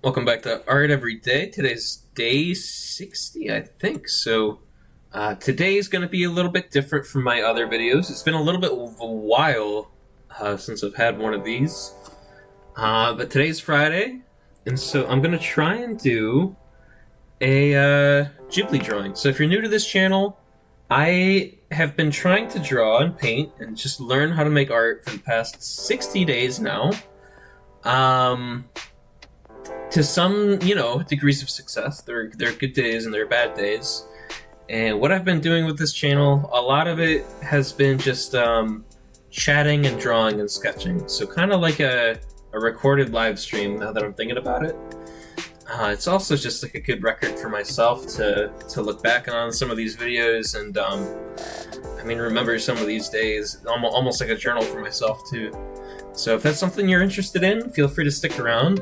Welcome back to Art Every Day. Today's day 60, I think. Today's going to be a little bit different from my other videos. It's been a little bit of a while since I've had one of these. But today's Friday, and so I'm going to try and do a Ghibli drawing. So if you're new to this channel, I have been trying to draw and paint and just learn how to make art for the past 60 days now. To some, degrees of success. There are good days and there are bad days. And what I've been doing with this channel, a lot of it has been just chatting and drawing and sketching. So kind of like a recorded live stream now that I'm thinking about it. It's also just like a good record for myself to look back on some of these videos and remember some of these days, almost like a journal for myself too. So if that's something you're interested in, feel free to stick around.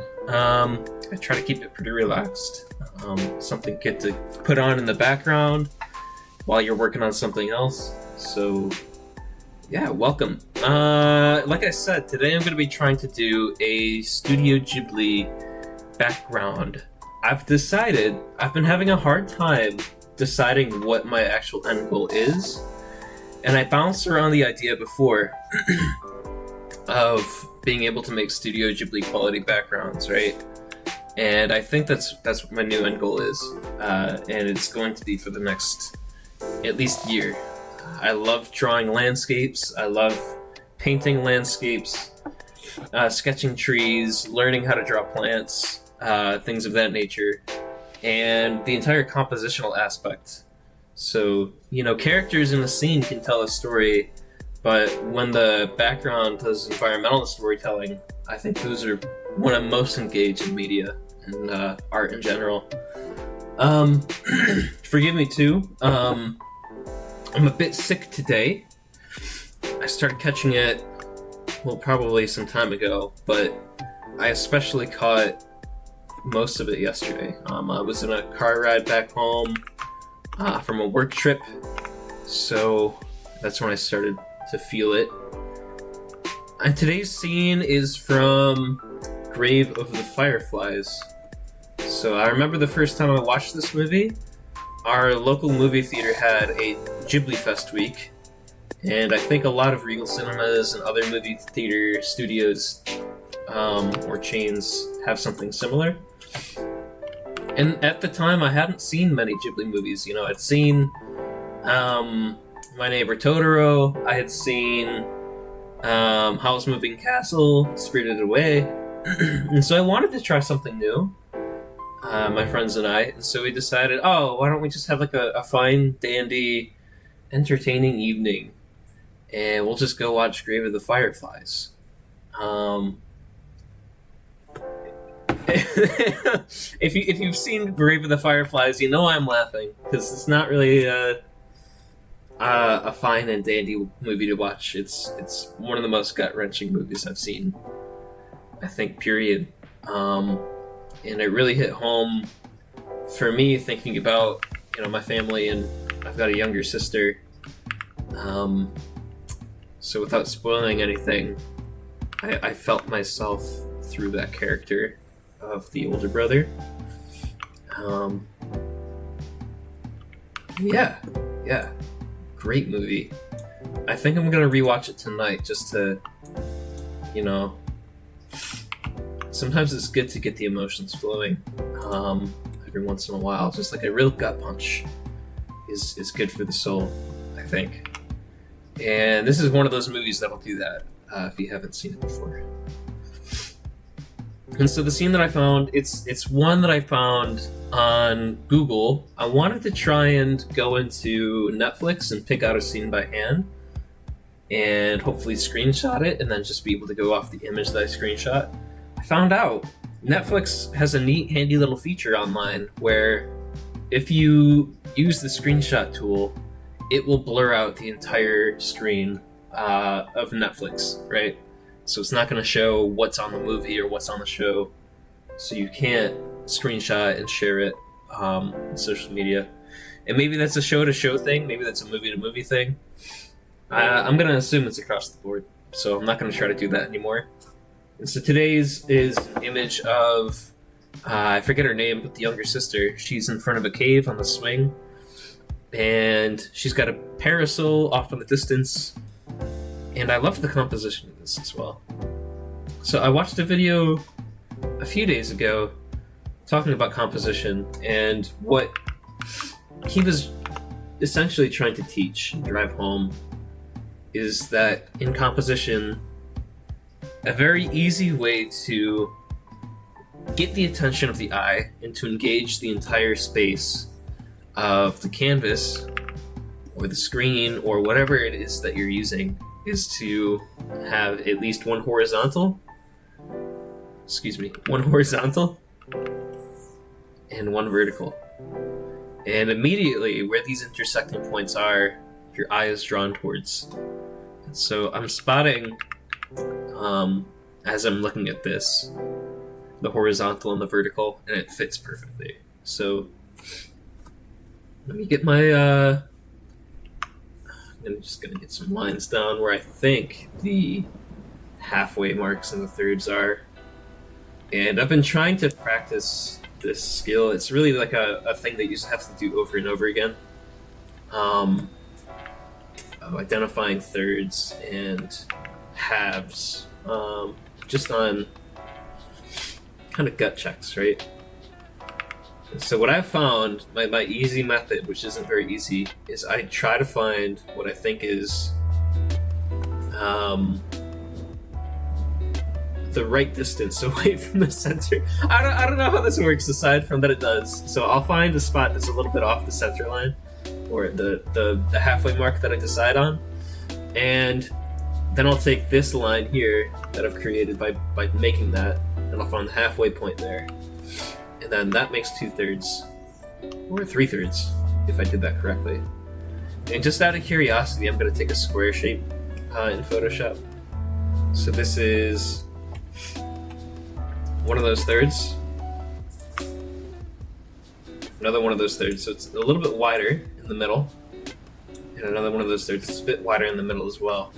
I try to keep it pretty relaxed. Something good to put on in the background while you're working on something else. So yeah, welcome. Like I said, today I'm going to be trying to do a Studio Ghibli background. I've been having a hard time deciding what my actual end goal is. And I bounced around the idea before of being able to make Studio Ghibli quality backgrounds, right? And I think that's what my new end goal is, and it's going to be for the next at least year. I love drawing landscapes. I love painting landscapes, sketching trees, learning how to draw plants, things of that nature, and the entire compositional aspect. So, characters in a scene can tell a story, but when the background does environmental storytelling, I think those are when I'm most engaged in media and art in general. Forgive me too. I'm a bit sick today. I started catching it, probably some time ago, but I especially caught most of it yesterday. I was in a car ride back home from a work trip, so that's when I started to feel it. And today's scene is from Grave of the Fireflies. So I remember the first time I watched this movie, our local movie theater had a Ghibli Fest week, and I think a lot of Regal Cinemas and other movie theater studios or chains have something similar. And at the time, I hadn't seen many Ghibli movies. I'd seen My Neighbor Totoro, I had seen Howl's Moving Castle, Spirited Away, and so I wanted to try something new, my friends and I, and so we decided, why don't we just have like a fine, dandy, entertaining evening, and we'll just go watch Grave of the Fireflies. If you've seen Grave of the Fireflies, I'm laughing, because it's not really a fine and dandy movie to watch. It's one of the most gut-wrenching movies I've seen, I think, period. And it really hit home for me, thinking about my family, and I've got a younger sister. So without spoiling anything, I felt myself through that character of the older brother. Yeah. Great movie. I think I'm gonna rewatch it tonight just to, sometimes it's good to get the emotions flowing every once in a while. Just like a real gut punch is good for the soul, I think. And this is one of those movies that'll do that if you haven't seen it before. And so the scene that I found, it's one that I found on Google. I wanted to try and go into Netflix and pick out a scene by hand and hopefully screenshot it and then just be able to go off the image that I screenshot. I found out Netflix has a neat, handy little feature online where if you use the screenshot tool, it will blur out the entire screen of Netflix, right? So it's not going to show what's on the movie or what's on the show. So you can't screenshot and share it on social media. And maybe that's a show-to-show thing. Maybe that's a movie-to-movie thing. I'm going to assume it's across the board. So I'm not going to try to do that anymore. And so today's is an image of I forget her name, but the younger sister. She's in front of a cave on the swing, and she's got a parasol off in the distance. And I love the composition of this as well. So I watched a video a few days ago talking about composition, and what he was essentially trying to teach and drive home is that in composition, a very easy way to get the attention of the eye and to engage the entire space of the canvas or the screen or whatever it is that you're using is to have at least one horizontal and one vertical. And immediately where these intersecting points are, your eye is drawn towards. And so I'm spotting, as I'm looking at this, the horizontal and the vertical, and it fits perfectly. So let me get my I'm just gonna get some lines down where I think the halfway marks and the thirds are. And I've been trying to practice this skill. It's really like a thing that you just have to do over and over again. Of identifying thirds and halves, just on kind of gut checks, right? And so what I've found, my easy method, which isn't very easy, is I try to find what I think is the right distance away from the center. I don't know how this works aside from that it does. So I'll find a spot that's a little bit off the center line, or the halfway mark that I decide on, and then I'll take this line here that I've created by making that, and I'll find the halfway point there, and then that makes 2/3 or 3/3 if I did that correctly. And just out of curiosity, I'm going to take a square shape in Photoshop. So this is one of those thirds, another one of those thirds, so it's a little bit wider in the middle, and another one of those thirds is a bit wider in the middle as well.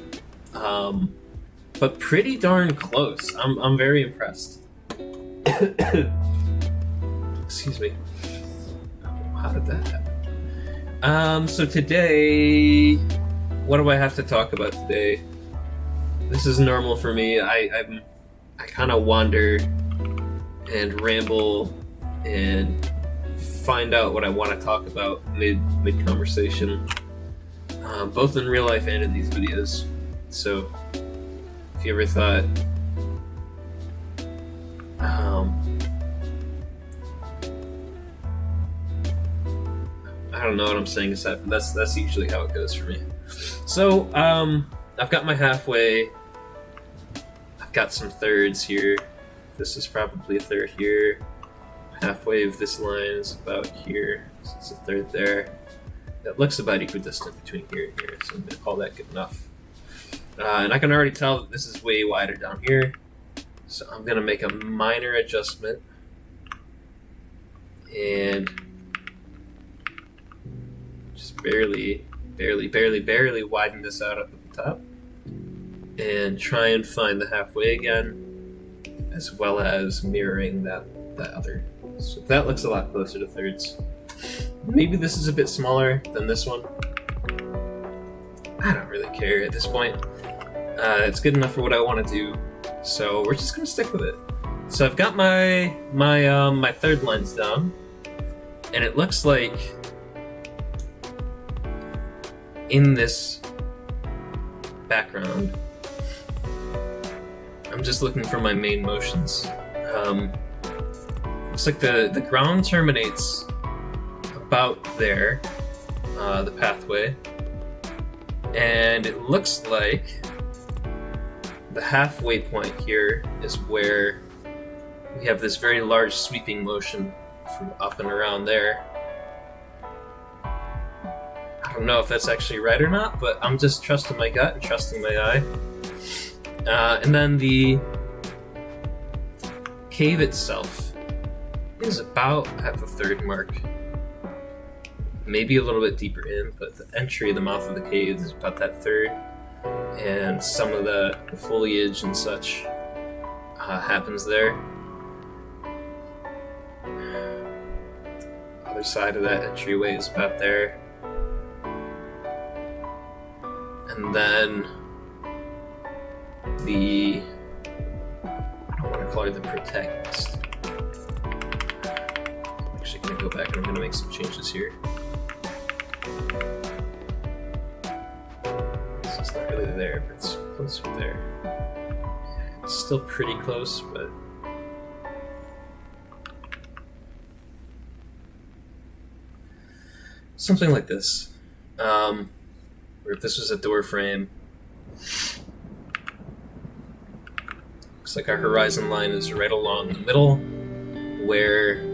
But pretty darn close. I'm very impressed. Excuse me. How did that happen? So today, what do I have to talk about today? This is normal for me. I kind of wander and ramble and find out what I want to talk about mid conversation, both in real life and in these videos. So if you ever thought, I don't know what I'm saying aside from that's usually how it goes for me. So I've got my halfway. I've got some thirds here. This is probably a third here. Halfway of this line is about here. So it's a third there. That looks about equidistant between here and here, so I'm going to call that good enough. And I can already tell that this is way wider down here. So I'm going to make a minor adjustment. And just barely widen this out up at the top. And try and find the halfway again, as well as mirroring that other. So that looks a lot closer to thirds. Maybe this is a bit smaller than this one. I don't really care at this point. It's good enough for what I want to do, so we're just gonna stick with it. So I've got my third lines down, and it looks like in this background, I'm just looking for my main motions. Looks like the ground terminates about there, the pathway, and it looks like the halfway point here is where we have this very large sweeping motion from up and around there. I don't know if that's actually right or not, but I'm just trusting my gut and trusting my eye. And then the cave itself is about at the third mark. Maybe a little bit deeper in, but the entry, the mouth of the cave is about that third. And some of the foliage and such happens there. other side of that entryway is about there. And then the... I don't want to call it the protect. I'm actually going to go back and I'm going to make some changes here. So it's not really there, but it's closer there. It's still pretty close, but... something like this. Or if this was a door frame. Looks like our horizon line is right along the middle, where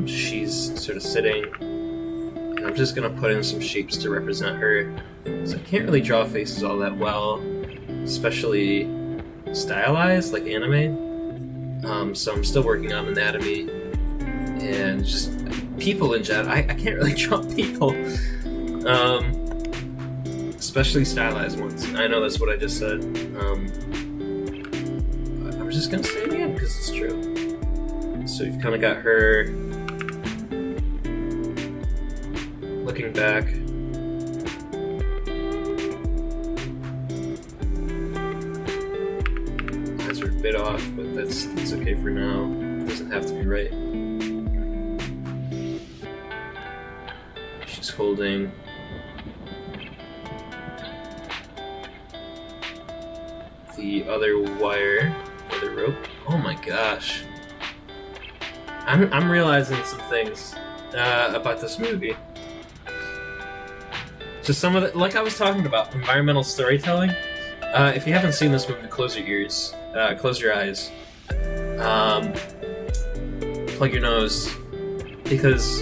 she's sort of sitting. And I'm just going to put in some shapes to represent her. So I can't really draw faces all that well, especially stylized, like anime. So I'm still working on anatomy and just people in general. I can't really draw people, especially stylized ones. I know that's what I just said. But I'm just gonna say it again because it's true. So you've kind of got her looking back. Eyes are a bit off, but that's okay for now. It doesn't have to be right. She's holding the other wire, the rope. Oh my gosh. I'm realizing some things about this movie. Just some of the, like I was talking about, environmental storytelling. If you haven't seen this movie, close your ears, close your eyes, plug your nose, because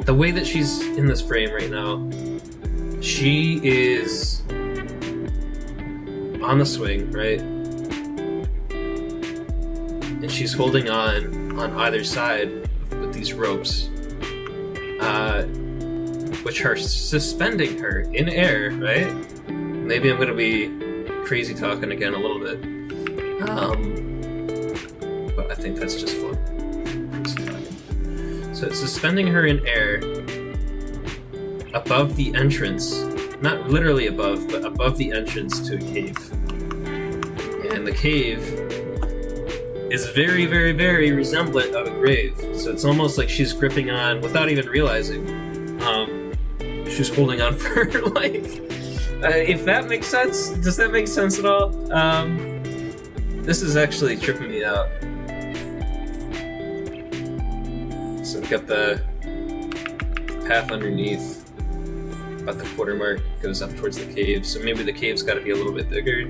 the way that she's in this frame right now, she is on the swing, right? And she's holding on either side with these ropes, which are suspending her in air, right? Maybe I'm gonna be crazy talking again a little bit, but I think that's just fun. Crazy talking. So it's suspending her in air above the entrance, not literally above, but above the entrance to a cave. And the cave is very, very, very resemblant of a grave. So it's almost like she's gripping on, without even realizing, she's holding on for her life. If that makes sense, does that make sense at all? This is actually tripping me out. So we've got the path underneath, about the quarter mark, goes up towards the cave. So maybe the cave's got to be a little bit bigger.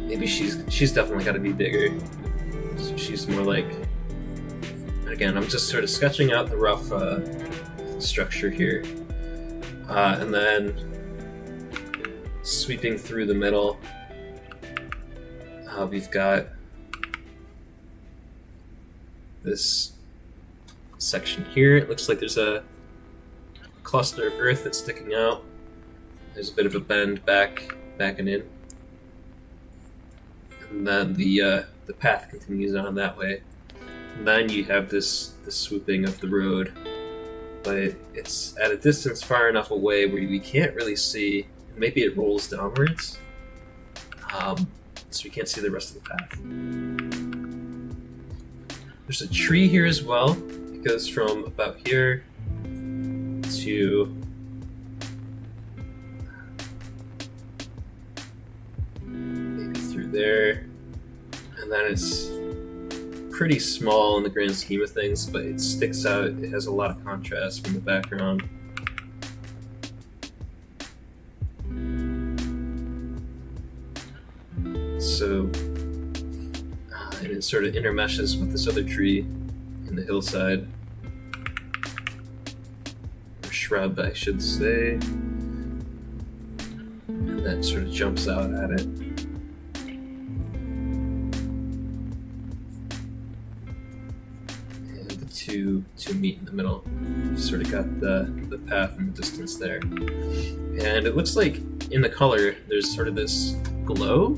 Maybe she's definitely got to be bigger. So she's more like. Again, I'm just sort of sketching out the rough structure here, and then sweeping through the middle. We've got this section here. It looks like there's a cluster of earth that's sticking out. There's a bit of a bend back and in, and then the path continues on that way. And then you have this swooping of the road, but it's at a distance far enough away where we can't really see. Maybe it rolls downwards, so we can't see the rest of the path. There's a tree here as well. It goes from about here to maybe through there, and then it's pretty small in the grand scheme of things, but it sticks out. It has a lot of contrast from the background. So, and it sort of intermeshes with this other tree in the hillside, or shrub, I should say, and then sort of jumps out at it. And the two meet in the middle. Sort of got the path in the distance there, and it looks like in the color there's sort of this glow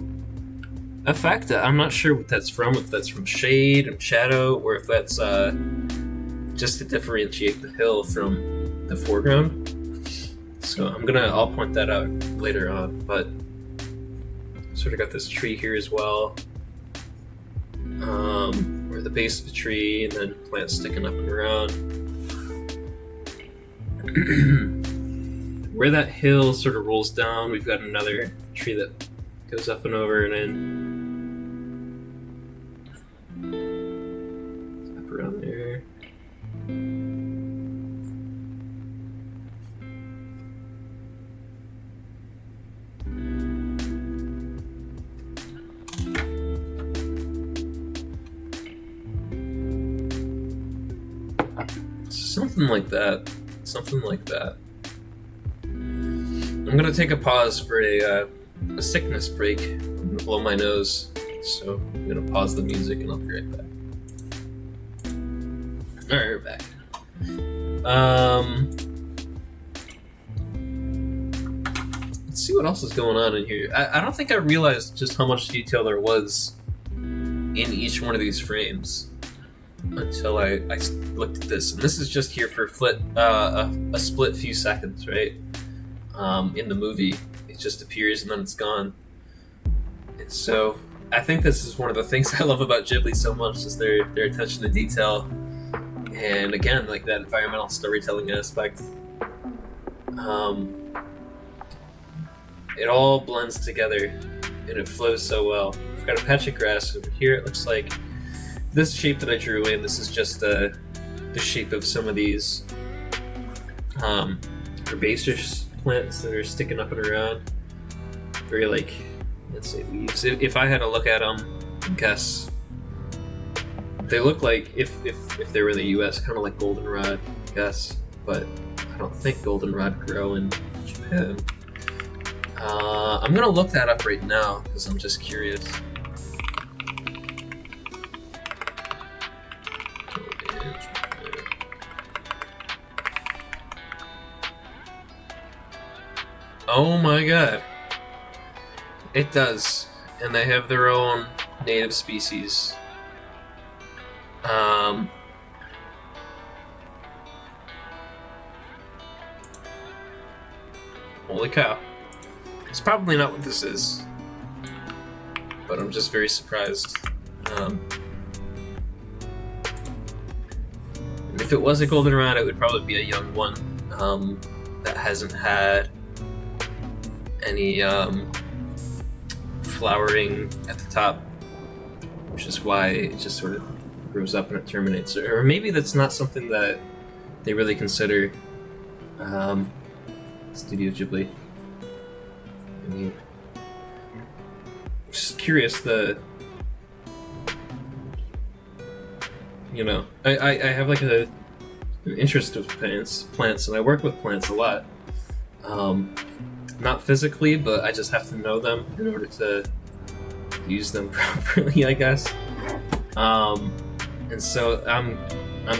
effect. I'm not sure what that's from, if that's from shade and shadow, or if that's just to differentiate the hill from the foreground. So I'll point that out later on, but sort of got this tree here as well. Or the base of the tree, and then plants sticking up and around. Where that hill sort of rolls down, we've got another tree that goes up and over and then up around there. Something like that. Something like that. I'm gonna take a pause for a sickness break. I'm gonna blow my nose, so I'm gonna pause the music and I'll be right back. Alright, we're back. Let's see what else is going on in here. I don't think I realized just how much detail there was in each one of these frames until I looked at this. And this is just here for a split few seconds, right? In the movie, it just appears and then it's gone. And so I think this is one of the things I love about Ghibli so much, is their attention to detail, and again, like that environmental storytelling aspect. It all blends together and it flows so well. We've got a patch of grass over here. It looks like this shape that I drew in, this is just the shape of some of these herbaceous plants that are sticking up and around. Very like, let's say leaves. If I had to look at them and guess, they look like, if they were in the US, kind of like goldenrod, I guess. But I don't think goldenrod grow in Japan. I'm gonna look that up right now because I'm just curious. Oh my god. It does. And they have their own native species. Holy cow. It's probably not what this is, but I'm just very surprised. And if it was a goldenrod, it would probably be a young one that hasn't had any flowering at the top, which is why it just sort of grows up and it terminates. Or maybe that's not something that they really consider. Studio Ghibli. I mean, just curious. I have like an interest with plants, and I work with plants a lot. Not physically, but I just have to know them in order to use them properly, I guess. And so I'm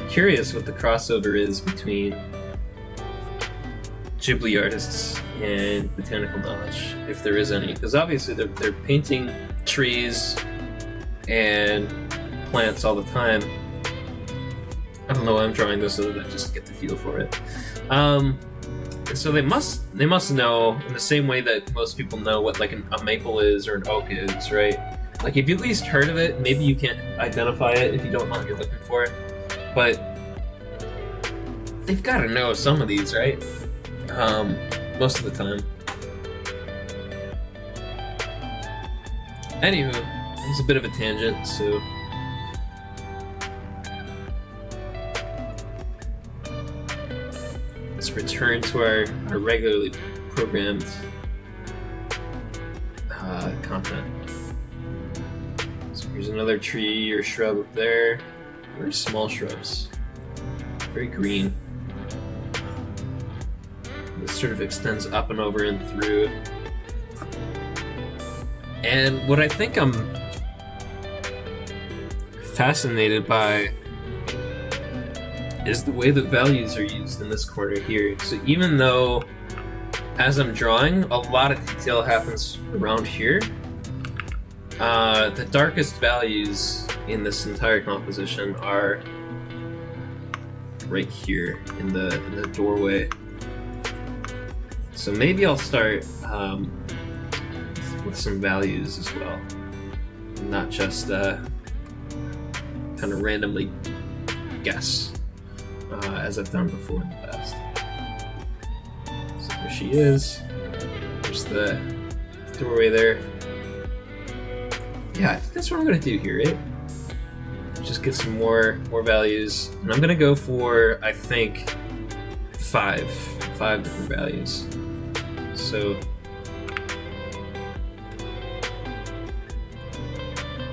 curious what the crossover is between Ghibli artists and botanical knowledge, if there is any, because obviously they're painting trees and plants all the time. I don't know why I'm drawing this other than just to get the feel for it. And so they must know, in the same way that most people know what like a maple is or an oak is, right? Like if you at least heard of it, maybe you can't identify it if you don't know what you're looking for, but they've got to know some of these, right? Most of the time. Anywho, it's a bit of a tangent, so let's return to our regularly programmed content. So here's another tree or shrub up there. Very small shrubs. Very green. This sort of extends up and over and through. And what I think I'm fascinated by is the way that values are used in this corner here. So even though, as I'm drawing, a lot of detail happens around here, the darkest values in this entire composition are right here in the doorway. So maybe I'll start with some values as well, not just kind of randomly guess as I've done before in the past. So there she is. There's the doorway there. Yeah, I think that's what I'm gonna do here, right? Just get some more values, and I'm gonna go for, I think, five different values. So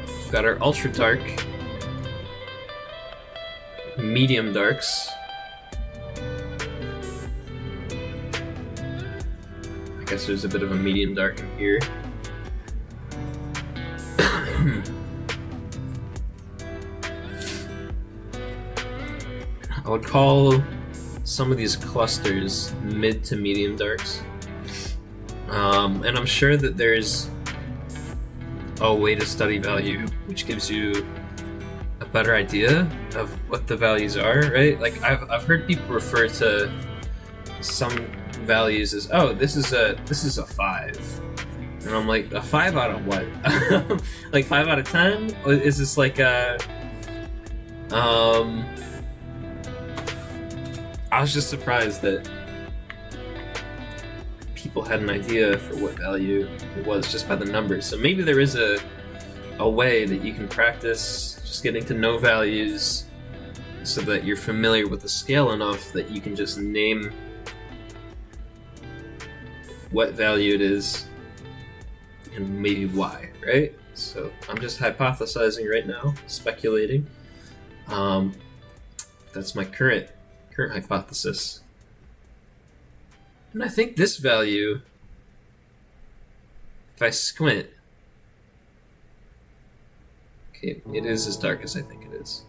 we've got our ultra dark, medium darks. I guess there's a bit of a medium dark in here. I would call some of these clusters mid to medium darks. And I'm sure that there's a way to study value which gives you a better idea of what the values are, right? Like I've heard people refer to some values as, oh, this is a 5. And I'm like, a 5 out of what? Like 5 out of 10? Or is this like a I was just surprised that people had an idea for what value it was just by the numbers. So maybe there is a way that you can practice just getting to know values so that you're familiar with the scale enough that you can just name what value it is and maybe why, right? So I'm just hypothesizing right now, speculating. That's my current hypothesis. And I think this value, if I squint, okay, it is as dark as I think it is.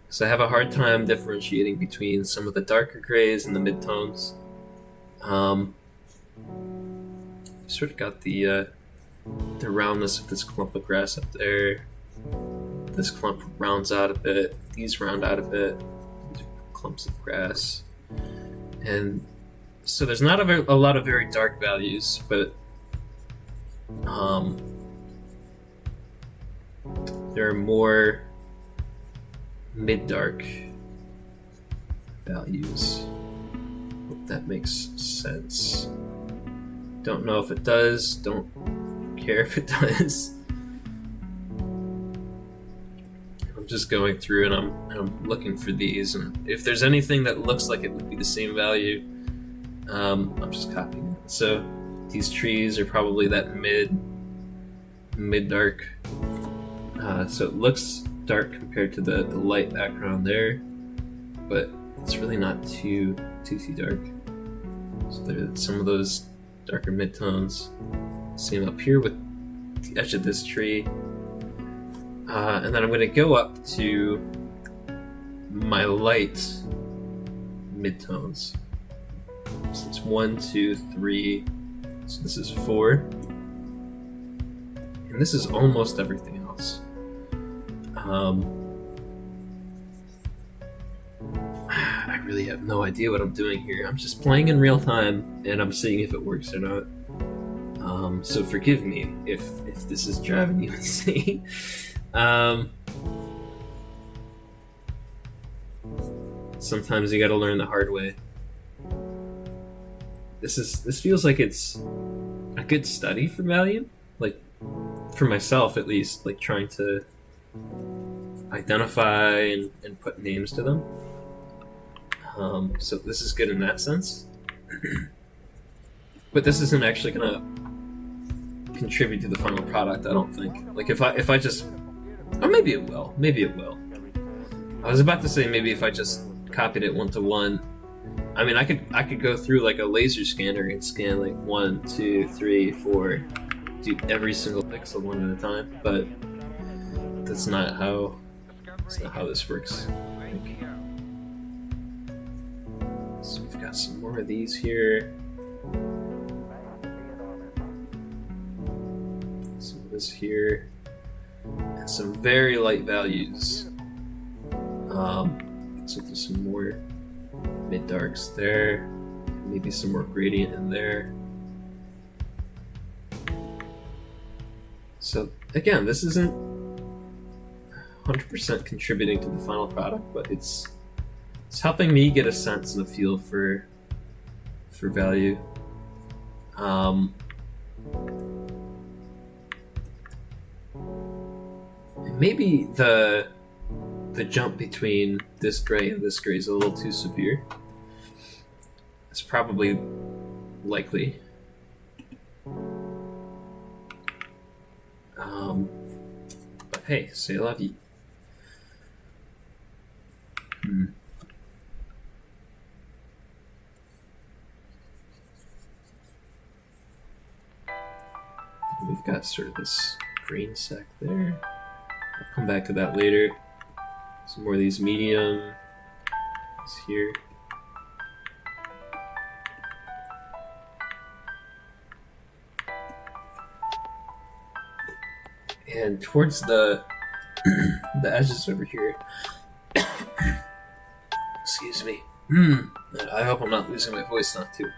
So I have a hard time differentiating between some of the darker grays and the midtones. Sort of got the roundness of this clump of grass up there. This clump rounds out a bit. These round out a bit. These are clumps of grass. And so there's not a lot of very dark values, but there are more mid-dark values. Hope that makes sense. Don't know if it does. Don't care if it does. I'm just going through and I'm looking for these, and if there's anything that looks like it would be the same value, I'm just copying it. So these trees are probably that mid-dark. So it looks dark compared to the light background there, but it's really not too dark. So there's some of those darker midtones. Same up here with the edge of this tree. And then I'm going to go up to my light midtones. So it's 1, 2, 3. So this is 4. And this is almost everything else. I really have no idea what I'm doing here. I'm just playing in real time, and I'm seeing if it works or not. So forgive me if this is driving you insane. Sometimes you gotta learn the hard way. This feels like it's a good study for value, like for myself at least, like trying to identify and put names to them. So this is good in that sense. But this isn't actually gonna contribute to the final product, I don't think. Like if I just, or maybe it will. I was about to say maybe if I just copied it 1-to-1. I mean, I could go through like a laser scanner and scan like 1, 2, 3, 4, do every single pixel one at a time, but that's not how this works. I think. So we've got some more of these here. Some of this here. And some very light values. So looks like there's some more mid darks there, maybe some more gradient in there. So again, this isn't 100% contributing to the final product, but it's helping me get a sense and a feel for value. Maybe the jump between this gray and this gray is a little too severe. It's probably likely. But hey, c'est la vie. We've got sort of this green sack there. I'll come back to that later. Some more of these medium here. And towards the edges over here. Excuse me. I hope I'm not losing my voice not too.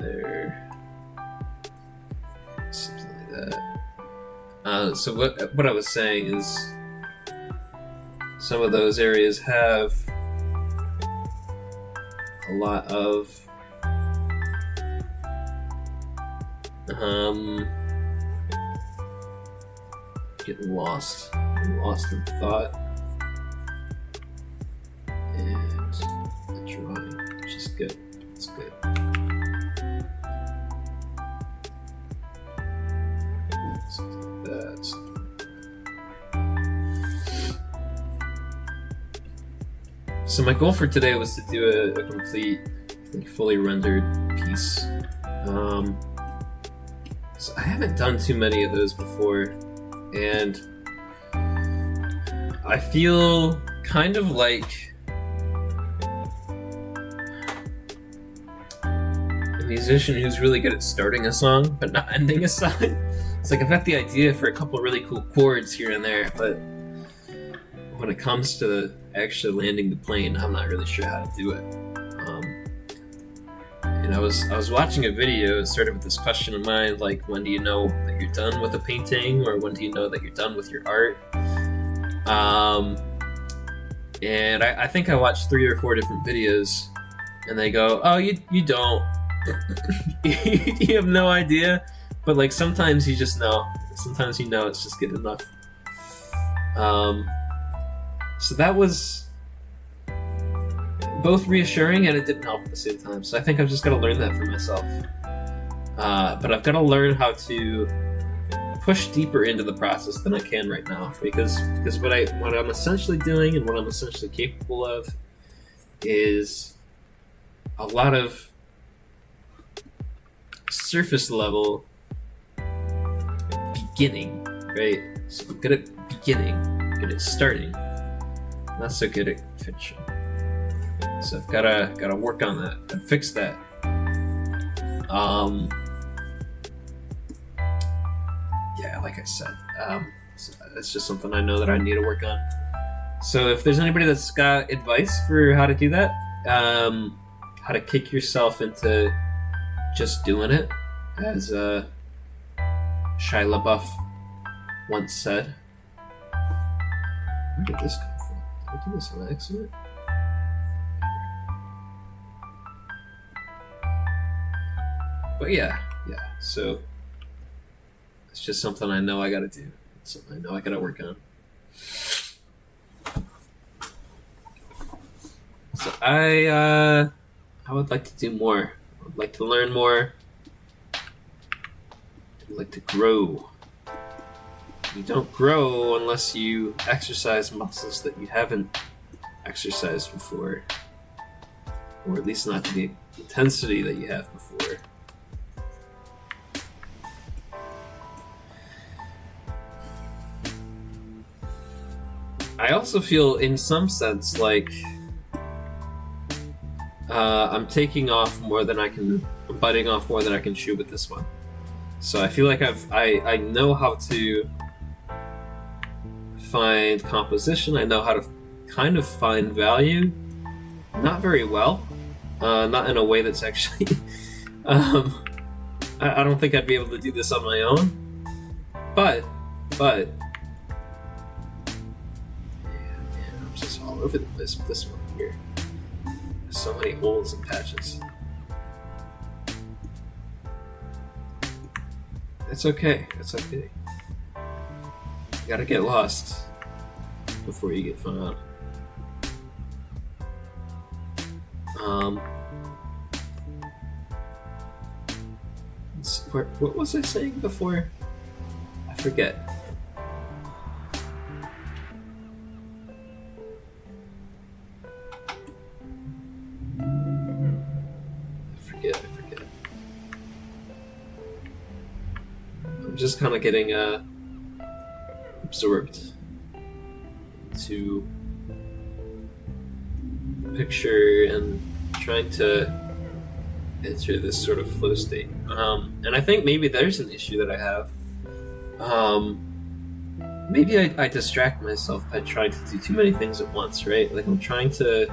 There. Something like that. So what I was saying is some of those areas have a lot of getting lost in thought and the drawing, which is good. It's good. Something like that. So my goal for today was to do a complete, fully rendered piece. So I haven't done too many of those before, and I feel kind of like a musician who's really good at starting a song but not ending a song. It's like I've got the idea for a couple of really cool chords here and there, but when it comes to actually landing the plane, I'm not really sure how to do it. And I was watching a video sort of with this question in mind, like, when do you know that you're done with a painting, or when do you know that you're done with your art? And I think I watched 3 or 4 different videos, and they go, oh, you don't. You have no idea, but like sometimes you just know. Sometimes you know it's just good enough. So that was both reassuring and it didn't help at the same time. So I think I've just got to learn that for myself. But I've got to learn how to push deeper into the process than I can right now, because what I'm essentially doing and what I'm essentially capable of is a lot of surface level beginning, right? So I'm good at beginning, good at starting, not so good at finishing. So I've gotta work on that and fix that. Yeah, like I said, so it's just something I know that I need to work on. So if there's anybody that's got advice for how to do that, how to kick yourself into just doing it, as Shia LaBeouf once said. Where did this come from? Did I do this on accident? But yeah, so it's just something I know I gotta do. It's something I know I gotta work on. So I would like to do more. I would like to learn more. I'd like to grow. You don't grow unless you exercise muscles that you haven't exercised before. Or at least not to the intensity that you have before. I also feel, in some sense, like I'm taking off more than I can, I'm biting off more than I can chew with this one. So I feel like I know how to find composition. I know how to kind of find value. Not very well. Not in a way that's actually. I don't think I'd be able to do this on my own. But. Yeah, man, I'm just all over the place with this one here. There's so many holes and patches. It's okay. It's okay. You gotta get lost before you get found. What was I saying before? I forget. I forget. I'm just kind of getting absorbed to picture and trying to enter this sort of flow state. And I think maybe there's an issue that I have. Maybe I distract myself by trying to do too many things at once, right? Like I'm trying to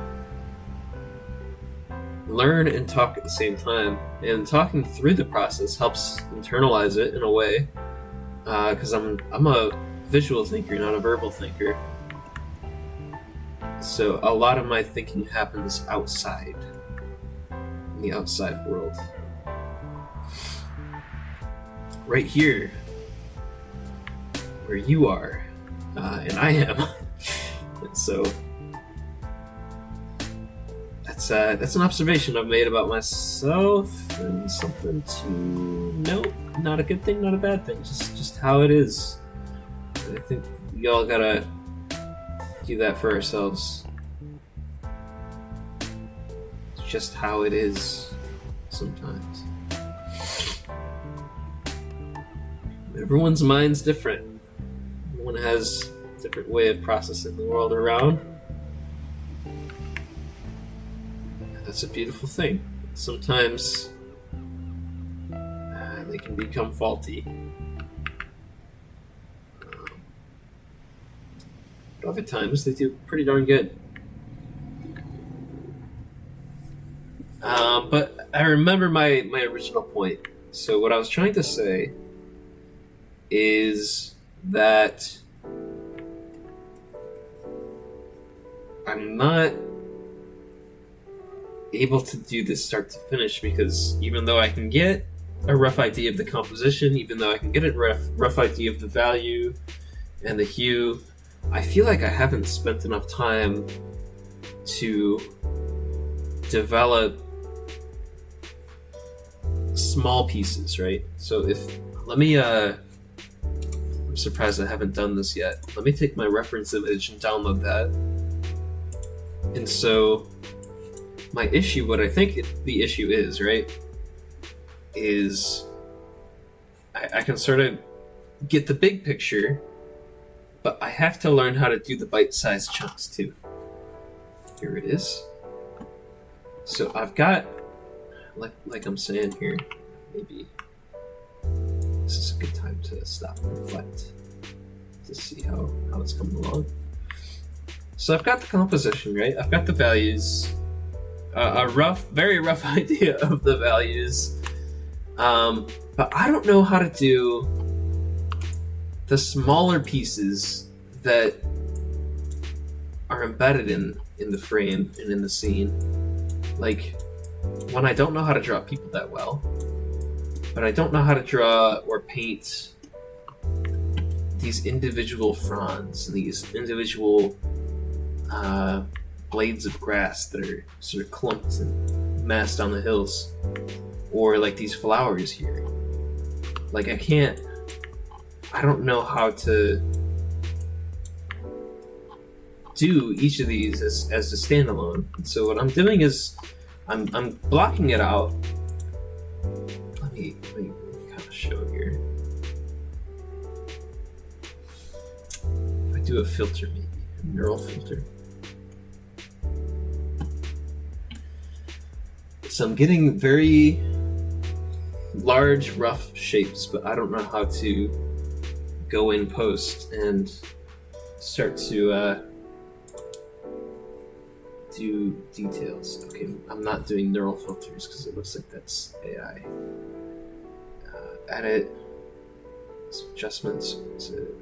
learn and talk at the same time, and talking through the process helps internalize it in a way, because I'm a visual thinker, not a verbal thinker. So a lot of my thinking happens outside, in the outside world. Right here, where you are, and I am. And so that's an observation I've made about myself, and something to note. Not a good thing, not a bad thing. Just how it is. And I think we all gotta do that for ourselves. It's just how it is sometimes. Everyone's mind's different. Everyone has a different way of processing the world around. That's a beautiful thing. Sometimes they can become faulty. But other times they do pretty darn good. But I remember my original point. So what I was trying to say is that I'm not able to do this start to finish, because even though I can get a rough idea of the composition, even though I can get a rough idea of the value and the hue, I feel like I haven't spent enough time to develop small pieces, right? So I'm surprised I haven't done this yet. Let me take my reference image and download that. And so my issue, what I think the issue is, right, is I can sort of get the big picture, but I have to learn how to do the bite-sized chunks too. Here it is. So I've got, like I'm saying here, maybe this is a good time to stop and reflect to see how it's coming along. So I've got the composition, right? I've got the values, a very rough idea of the values, but I don't know how to do the smaller pieces that are embedded in the frame and in the scene. Like, when I don't know how to draw people that well, but I don't know how to draw or paint these individual fronds, these individual blades of grass that are sort of clumped and massed on the hills, or like these flowers here. Like, I don't know how to do each of these as a standalone. So what I'm doing is I'm blocking it out. Let me kind of show here. If I do a filter, maybe a neural filter. So I'm getting very large, rough shapes, but I don't know how to go in post and start to do details. Okay, I'm not doing neural filters because it looks like that's AI. Edit, some adjustments to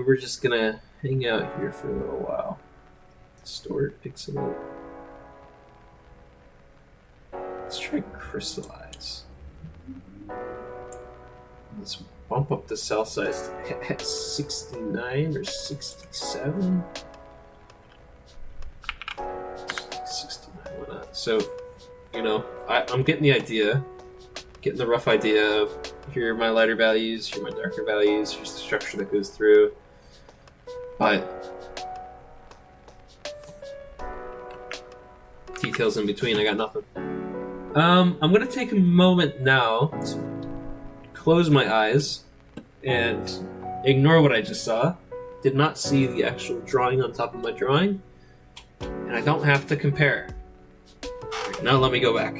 we're just gonna hang out here for a little while. Distort, pixelate. Let's try crystallize. Let's bump up the cell size to 69 or 67. 69, why not? So, you know, I'm getting the idea, getting the rough idea of here are my lighter values, here are my darker values, here's the structure that goes through. But details in between, I got nothing. I'm gonna take a moment now to close my eyes and ignore what I just saw. Did not see the actual drawing on top of my drawing, and I don't have to compare. Now let me go back,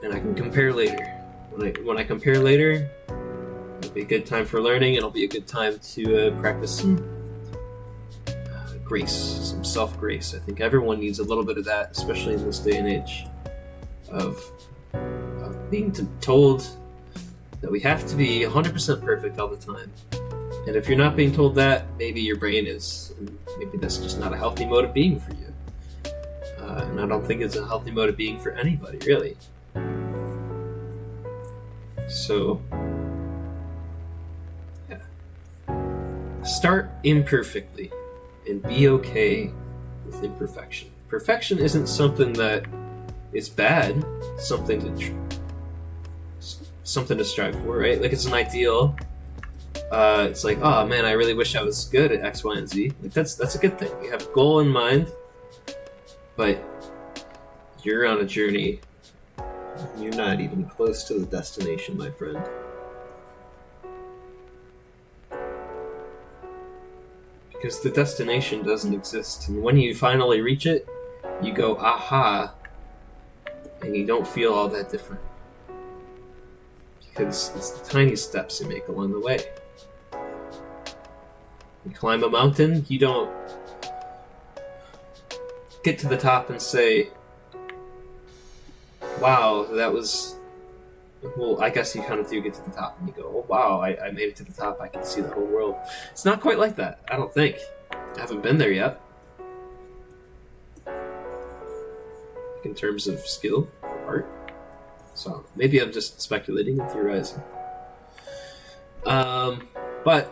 and I can compare later. When I compare later, it'll be a good time for learning, and it'll be a good time to practice some grace, some self-grace. I think everyone needs a little bit of that, especially in this day and age of being told that we have to be 100% perfect all the time. And if you're not being told that, maybe your brain is. And maybe that's just not a healthy mode of being for you. And I don't think it's a healthy mode of being for anybody, really. So, yeah. Start imperfectly and be okay with imperfection. Perfection isn't something that is bad, something to strive for, right? Like, it's an ideal. It's like, oh man, I really wish I was good at X, Y, and Z. Like, that's a good thing. You have a goal in mind, but you're on a journey. You're not even close to the destination, my friend. Because the destination doesn't exist, and when you finally reach it, you go, aha, and you don't feel all that different. Because it's the tiny steps you make along the way. You climb a mountain, you don't get to the top and say, wow, that was... Well, I guess you kind of do get to the top and you go, oh wow, I made it to the top, I can see the whole world. It's not quite like that, I don't think. I haven't been there yet. In terms of skill or art. So maybe I'm just speculating and theorizing. But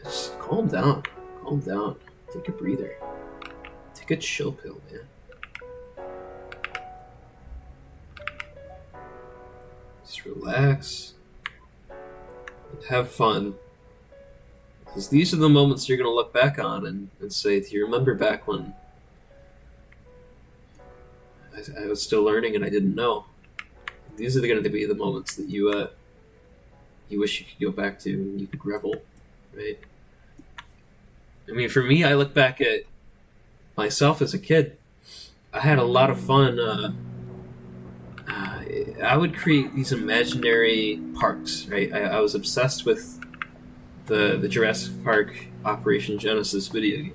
just calm down. Calm down. Take a breather. Take a chill pill, man. Just relax and have fun. Because these are the moments you're going to look back on and say, do you remember back when I was still learning and I didn't know? These are going to be the moments that you wish you could go back to and you could revel, right? I mean, for me, I look back at myself as a kid. I had a lot of fun. I would create these imaginary parks, right? I was obsessed with the Jurassic Park Operation Genesis video game.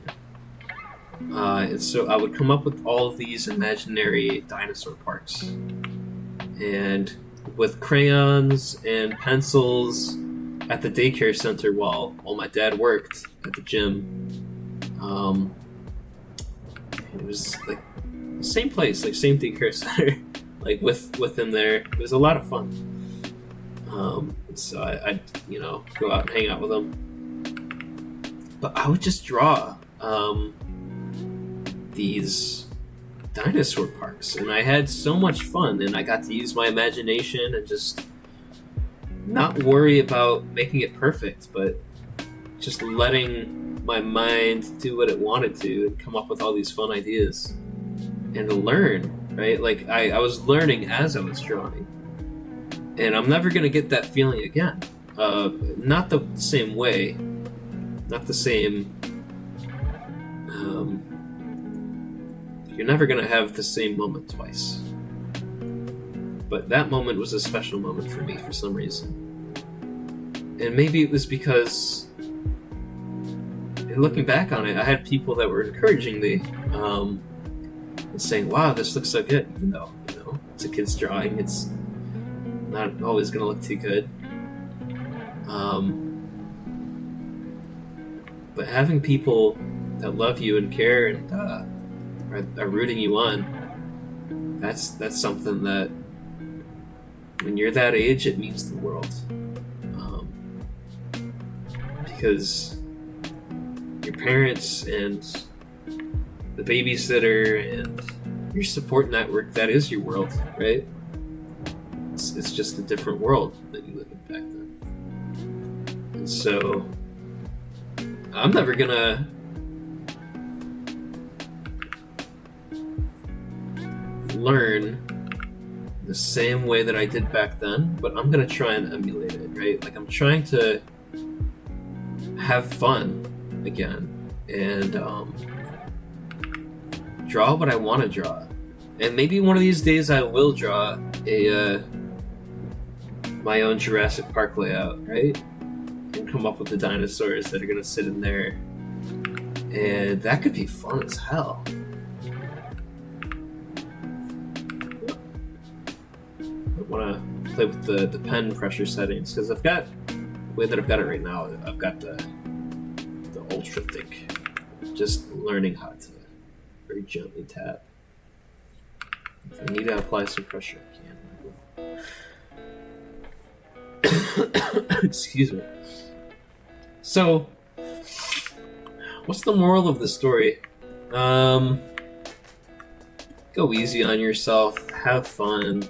And so I would come up with all of these imaginary dinosaur parks. And with crayons and pencils at the daycare center while my dad worked at the gym. It was like the same place, like same daycare center, like with him there. It was a lot of fun. So I'd go out and hang out with him. But I would just draw these dinosaur parks, and I had so much fun, and I got to use my imagination and just not worry about making it perfect, but just letting my mind do what it wanted to and come up with all these fun ideas and learn, right? Like I was learning as I was drawing, and I'm never gonna get that feeling again. Not the same way, not the same. You're never gonna have the same moment twice. But that moment was a special moment for me for some reason. And maybe it was because, looking back on it, I had people that were encouraging me, and saying, "Wow, this looks so good," even though, it's a kid's drawing. It's not always gonna look too good. But having people that love you and care and are rooting you on, that's something that, when you're that age, it means the world. Because your parents and the babysitter and your support network, that is your world, right? It's just a different world that you live in back then. And so I'm never gonna learn the same way that I did back then, but I'm gonna try and emulate it, right? Like, I'm trying to have fun again and draw what I want to draw. And maybe one of these days I will draw my own Jurassic Park layout, right? And come up with the dinosaurs that are gonna sit in there, and that could be fun as hell. I want to play with the pen pressure settings, because I've got, the way that I've got it right now, I've got the ultra thick, just learning how to very gently tap. If I need to apply some pressure, I can. Excuse me. So, what's the moral of the story? Go easy on yourself, have fun.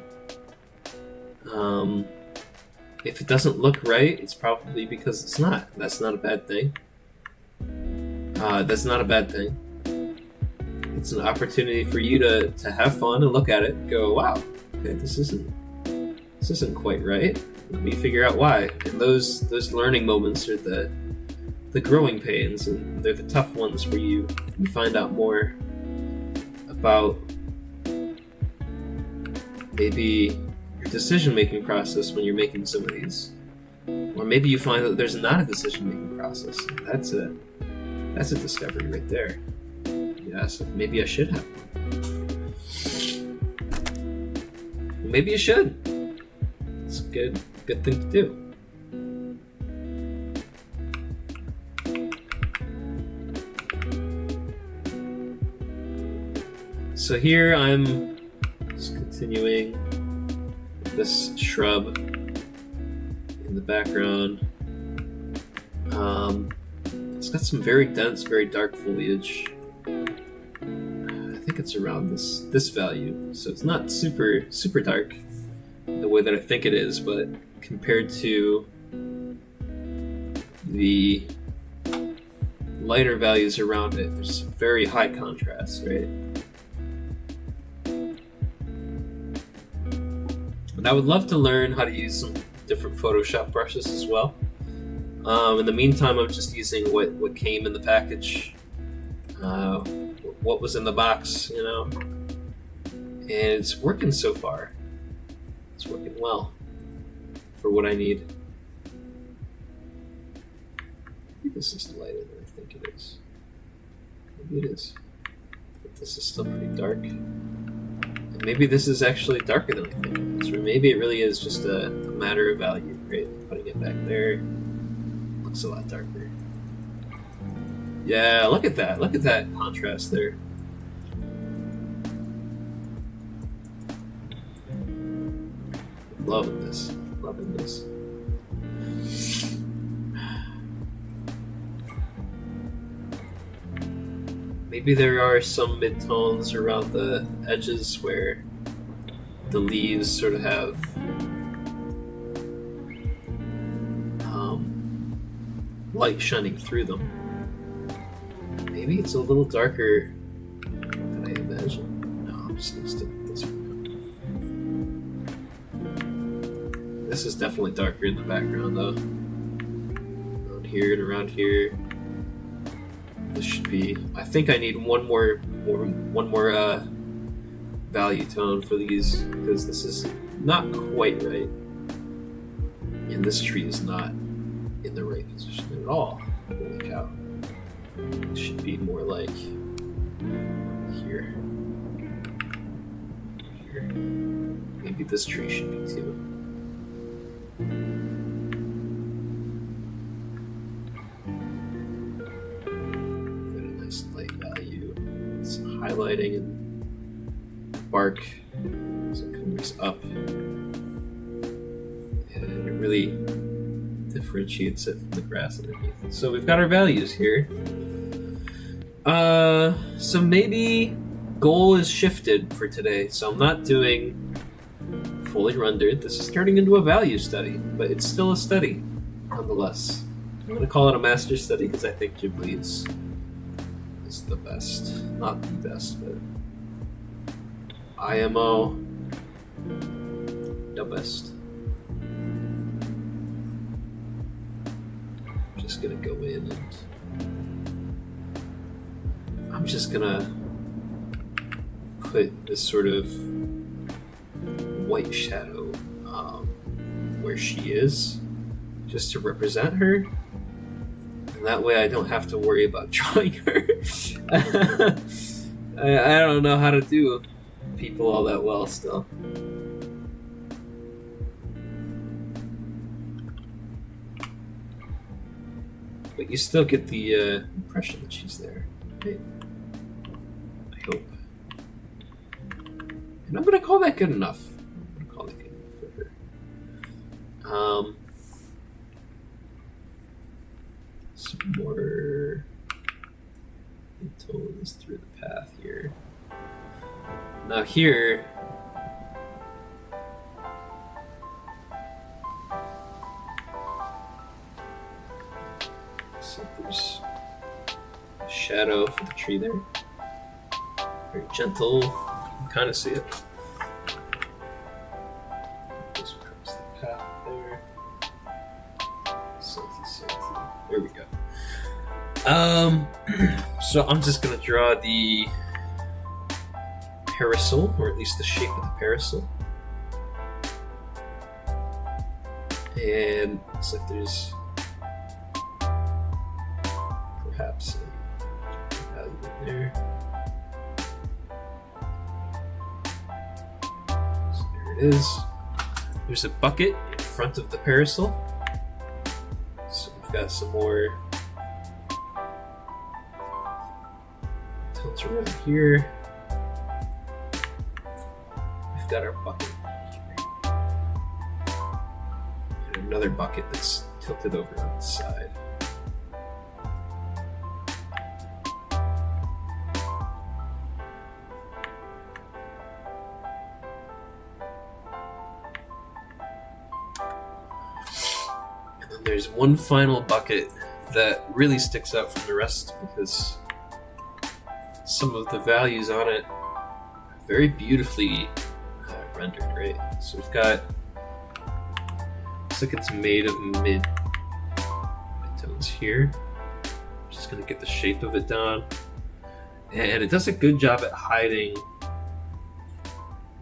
If it doesn't look right, it's probably because it's not. That's not a bad thing. That's not a bad thing. It's an opportunity for you to have fun and look at it and go, wow, okay, this isn't quite right. Let me figure out why. And those learning moments are the growing pains, and they're the tough ones where you find out more about maybe your decision-making process when you're making some of these. Or maybe you find that there's not a decision-making process. That's a discovery right there. Yeah, so maybe I should have one. Maybe you should. It's a good thing to do. So here I'm just continuing this shrub in the background. It's got some very dense, very dark foliage. I think it's around this value, so it's not super dark the way that I think it is, but compared to the lighter values around it, there's very high contrast, right? And I would love to learn how to use some different Photoshop brushes as well. In the meantime, I'm just using what came in the package, what was in the box, and it's working so far. It's working well for what I need. I think this is lighter than I think it is. Maybe it is. But this is still pretty dark. And maybe this is actually darker than I think it is. Or maybe it really is just a matter of value, right? Putting it back there looks a lot darker. Yeah, look at that. Look at that contrast there. Loving this. Loving this. Maybe there are some mid-tones around the edges where the leaves sort of have light shining through them. Maybe it's a little darker than I imagine. No, I'm just going to stick with this for now. This is definitely darker in the background, though. Around here and around here. This should be. I think I need one more value tone for these because this is not quite right, and this tree is not in the right position at all. Holy cow! It should be more like here. Maybe this tree should be too. Got a nice light value. It's highlighting and bark as it comes up. And it really differentiates it from the grass underneath. So we've got our values here. So maybe goal is shifted for today. So I'm not doing fully rendered. This is turning into a value study, but it's still a study nonetheless. I'm going to call it a master study because I think Ghibli is the best. Not the best, but IMO the best. I'm just going to go in and I'm just going to put this sort of white shadow where she is, just to represent her, and that way I don't have to worry about drawing her. I don't know how to do people all that well still. But you still get the impression that she's there, right? I hope. And I'm gonna call that good enough. Some more tones through the path here. Now here, so there's a shadow for the tree there. Very gentle, you can kind of see it. There we go. So I'm just gonna draw the parasol, or at least the shape of the parasol. And looks like there's perhaps a value in there. So there it is. There's a bucket in front of the parasol. So we've got some more tones around here. We've got our bucket here. And another bucket that's tilted over on the side. There's one final bucket that really sticks out from the rest because some of the values on it are very beautifully rendered, right? So we've got, looks like it's made of mid-tones here. I'm just going to get the shape of it down. And it does a good job at hiding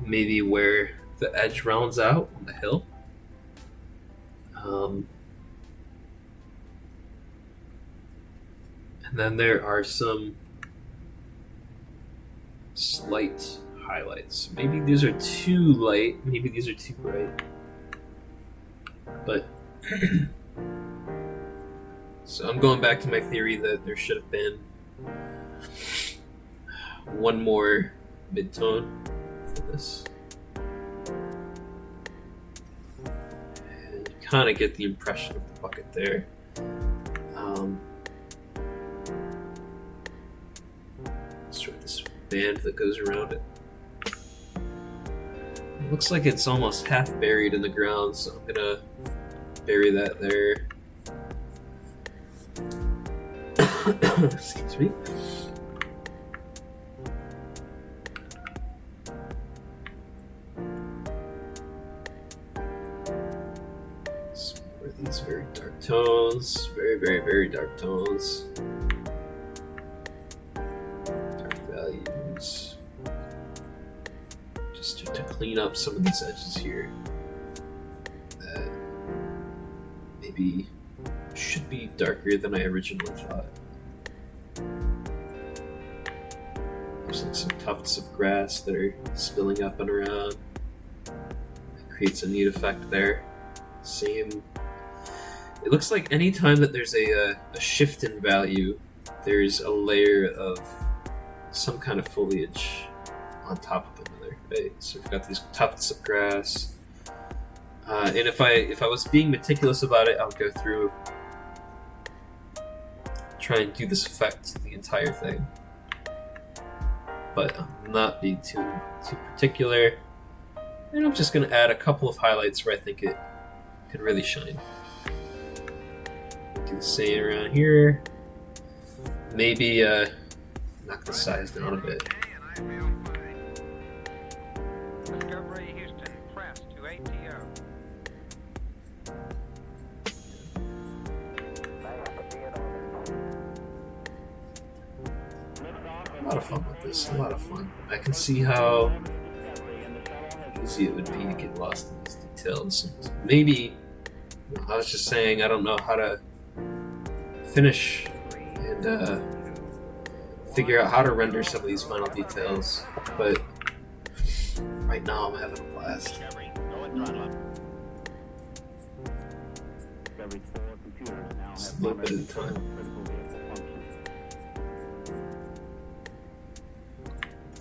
maybe where the edge rounds out on the hill. And then there are some slight highlights. Maybe these are too light, maybe these are too bright. But so I'm going back to my theory that there should have been one more mid-tone for this. And you kind of get the impression of the bucket there. Sort of this band that goes around it. It looks like it's almost half buried in the ground, so I'm gonna bury that there. Excuse me. Some more of these very dark tones, very, very, very dark tones. just to clean up some of these edges here that maybe should be darker than I originally thought. There's like some tufts of grass that are spilling up and around. It creates a neat effect there. Same. It looks like any time that there's a shift in value, there's a layer of some kind of foliage on top of another, right? So we've got these tufts of grass. And if I was being meticulous about it, I would go through, try and do this effect to the entire thing. But I'm not being too particular. And I'm just going to add a couple of highlights where I think it could really shine. Do the same around here. Maybe knock the size down a bit. Discovery Houston, press to ATO. A lot of fun with this. A lot of fun. I can see how easy it would be to get lost in these details. Maybe, I was just saying, I don't know how to finish and figure out how to render some of these final details, but right now I'm having a blast. Just a little bit at a time.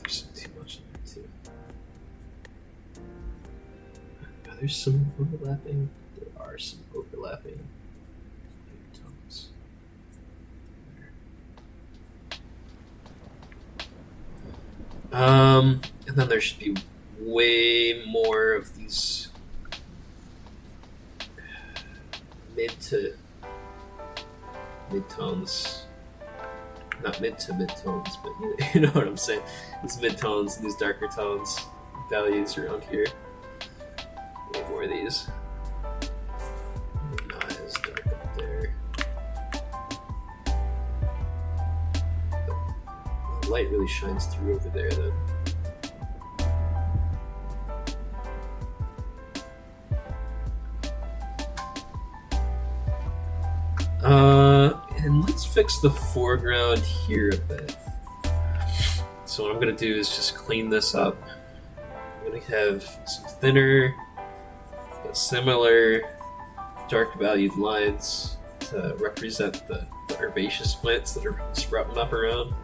There's too much in there too. There's some overlapping. There are some overlapping tones. And then there should be way more of these mid-tones. Not mid to mid-tones, but you know what I'm saying. These mid-tones, these darker tones, values around here. Way more of these. Not as dark up there. But the light really shines through over there then. And let's fix the foreground here a bit. So what I'm going to do is just clean this up. I'm going to have some thinner, but similar dark valued lines to represent the herbaceous plants that are sprouting up around.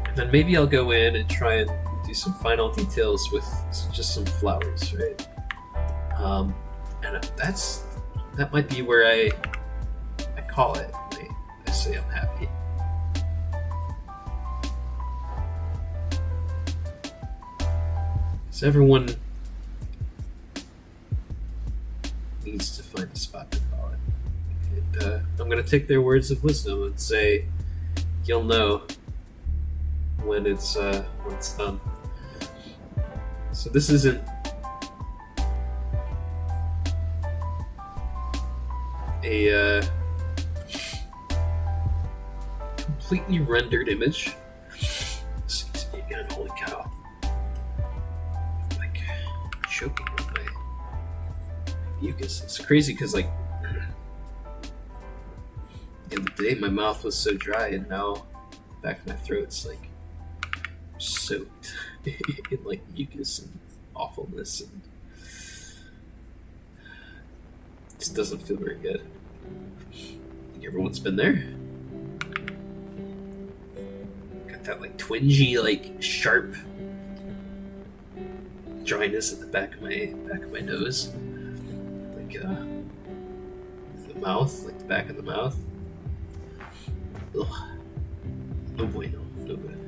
And then maybe I'll go in and try and do some final details with just some flowers, right? And that might be where I call it. I say I'm happy. So everyone needs to find a spot to call it. And, I'm going to take their words of wisdom and say, you'll know when it's done. So this isn't a completely rendered image. Excuse me again, holy cow. I'm like choking on my mucus. It's crazy because like the other day my mouth was so dry and now back of my throat's like soaked in like mucus and awfulness and just doesn't feel very good. Think everyone's been there? Got that like twingy, like sharp dryness at the back of my nose. Like the mouth, like the back of the mouth. Ugh. No bueno, no good.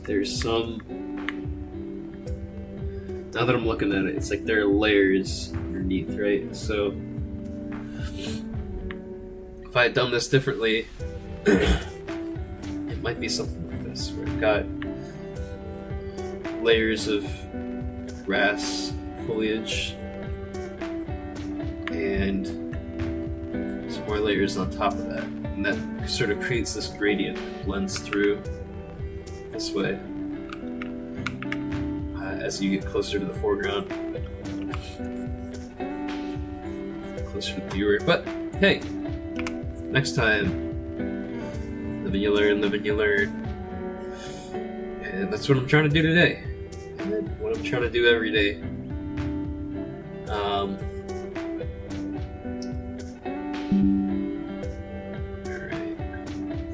There's some, now that I'm looking at it, it's like there are layers underneath, right? So if I had done this differently, It might be something like this, where I've got layers of grass, foliage, and some more layers on top of that. And that sort of creates this gradient that blends through this way as you get closer to the foreground, closer to the viewer. But hey, next time, live and you learn, live and you learn. And that's what I'm trying to do today. And what I'm trying to do every day. Alright.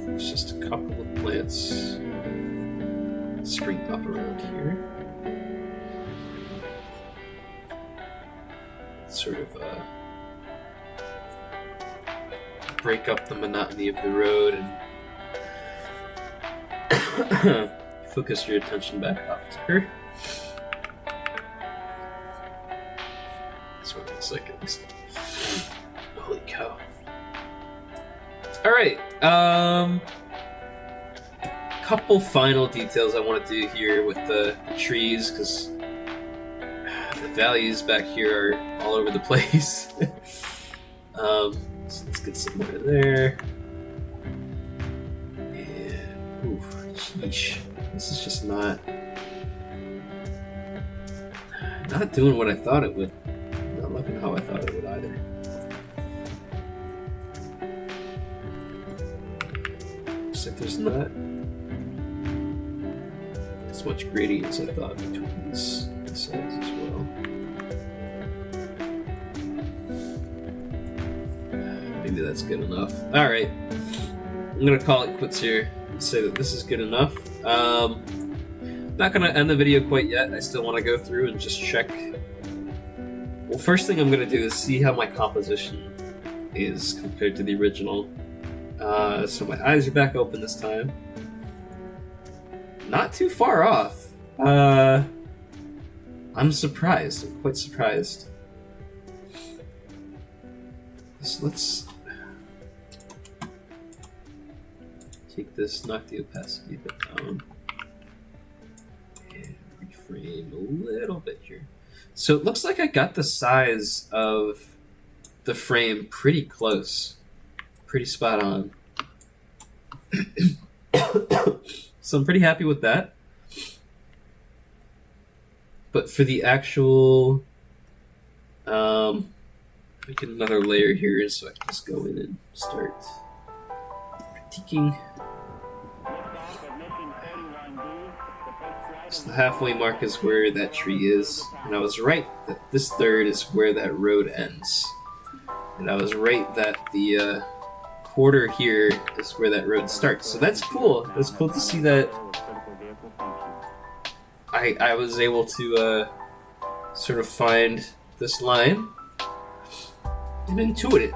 There's just a couple of plants spring up around here. Sort of break up the monotony of the road and focus your attention back off to her. That's what it looks like, at least. Holy cow. Alright, couple final details I want to do here with the trees, because the values back here are all over the place. So let's get some more there. And, oof, sheesh. This is just not doing what I thought it would. Not looking how I thought it would either. Looks like there's not as much gradient as I thought between these sides as well. Maybe that's good enough. Alright. I'm gonna call it quits here and say that this is good enough. Not gonna end the video quite yet. I still want to go through and just check. Well, first thing I'm gonna do is see how my composition is compared to the original. So my eyes are back open this time. Not too far off. I'm surprised. I'm quite surprised. So let's take this, knock the opacity a bit down, and reframe a little bit here. So it looks like I got the size of the frame pretty close, pretty spot on. So I'm pretty happy with that. But for the actual, make another layer here so I can just go in and start critiquing. So the halfway mark is where that tree is, and I was right that this third is where that road ends. And I was right that the quarter here is where that road starts. So that's cool. That's cool to see that I was able to sort of find this line and intuit it.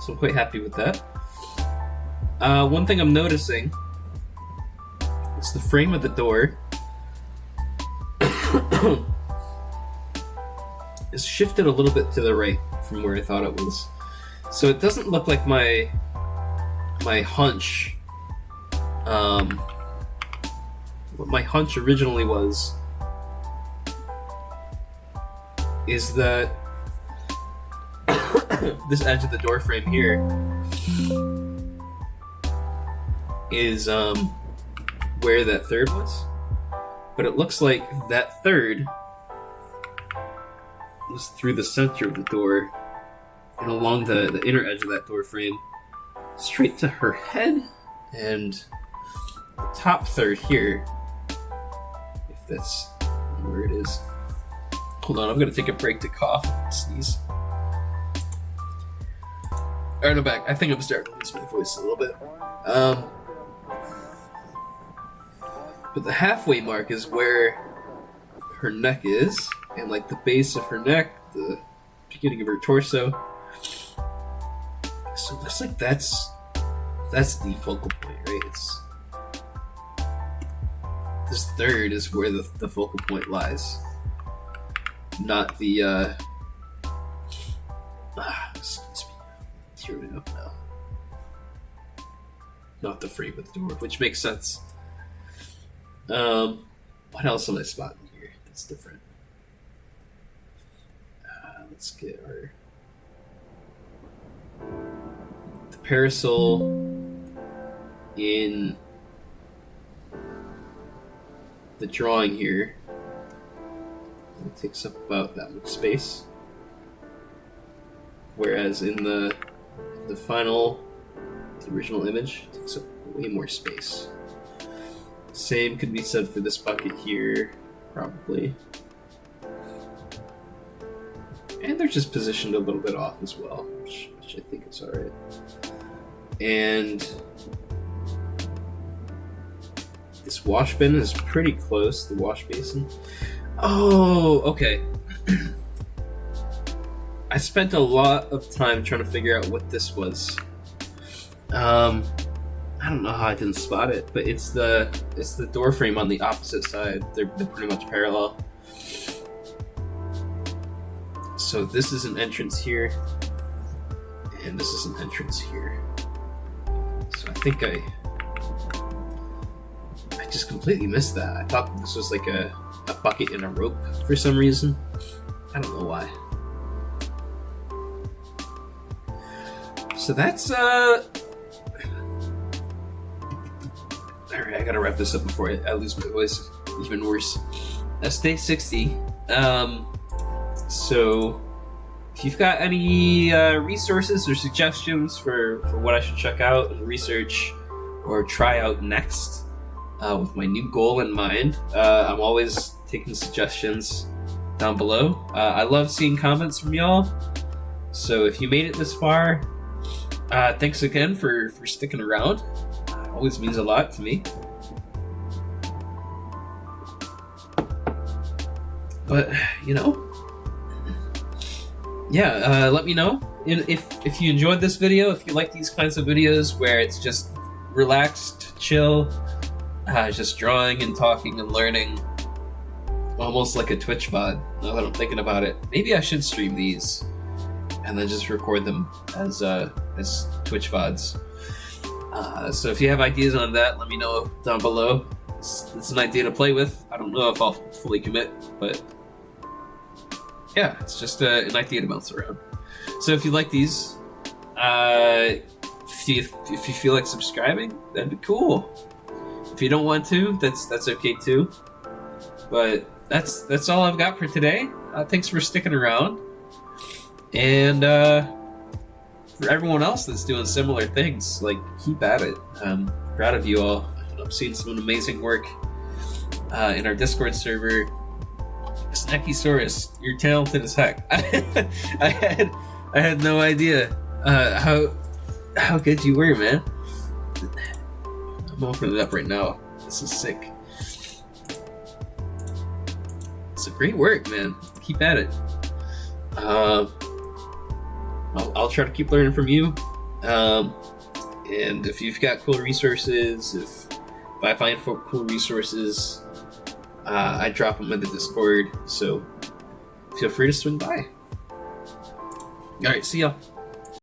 So I'm quite happy with that. One thing I'm noticing is the frame of the door is shifted a little bit to the right from where I thought it was. So it doesn't look like my hunch, what my hunch originally was, is that this edge of the door frame here is where that third was. But it looks like that third was through the center of the door and along the inner edge of that door frame, straight to her head, and the top third here, if that's where it is. Hold on, I'm gonna take a break to cough and sneeze. Alright, I'm back. I think I'm starting to lose my voice a little bit. But the halfway mark is where her neck is, and like the base of her neck, the beginning of her torso. So it looks like that's the focal point, right? It's this third is where the focal point lies, not the excuse me. screwing it up now. Not the frame of the door, which makes sense. What else am I spotting here that's different? Let's get the parasol in the drawing here. It takes up about that much space, whereas in the original image, it takes up way more space. Same could be said for this bucket here, probably. And they're just positioned a little bit off as well, which I think is alright. And this wash bin is pretty close, the wash basin. Oh, okay. I spent a lot of time trying to figure out what this was. I don't know how I didn't spot it, but it's the door frame on the opposite side. They're pretty much parallel. So this is an entrance here, and this is an entrance here. So I think I just completely missed that. I thought this was like a bucket and a rope for some reason. I don't know why. So that's alright, I gotta wrap this up before I lose my voice even worse. That's day 60. So if you've got any resources or suggestions for what I should check out and research or try out next with my new goal in mind, I'm always taking suggestions down below. I love seeing comments from y'all, so if you made it this far, thanks again for sticking around. It always means a lot to me. But, you know, yeah, let me know if you enjoyed this video, if you like these kinds of videos where it's just relaxed, chill, just drawing and talking and learning, almost like a Twitch VOD, now that I'm thinking about it. Maybe I should stream these and then just record them as Twitch VODs. So if you have ideas on that, let me know down below. It's an idea to play with. I don't know if I'll fully commit, but yeah, it's just an idea to bounce around. So if you like these, if you feel like subscribing, that'd be cool. If you don't want to, that's okay too. But that's all I've got for today. Thanks for sticking around, and for everyone else that's doing similar things, like, keep at it. Proud of you all. I'm seeing some amazing work in our Discord server. Snackysaurus, you're talented as heck. I had no idea how good you were, man. I'm opening it up right now. This is sick. It's a great work, man. Keep at it. I'll try to keep learning from you. And if you've got cool resources, if I find cool resources, I drop them in the Discord, so feel free to swing by. Alright, see ya.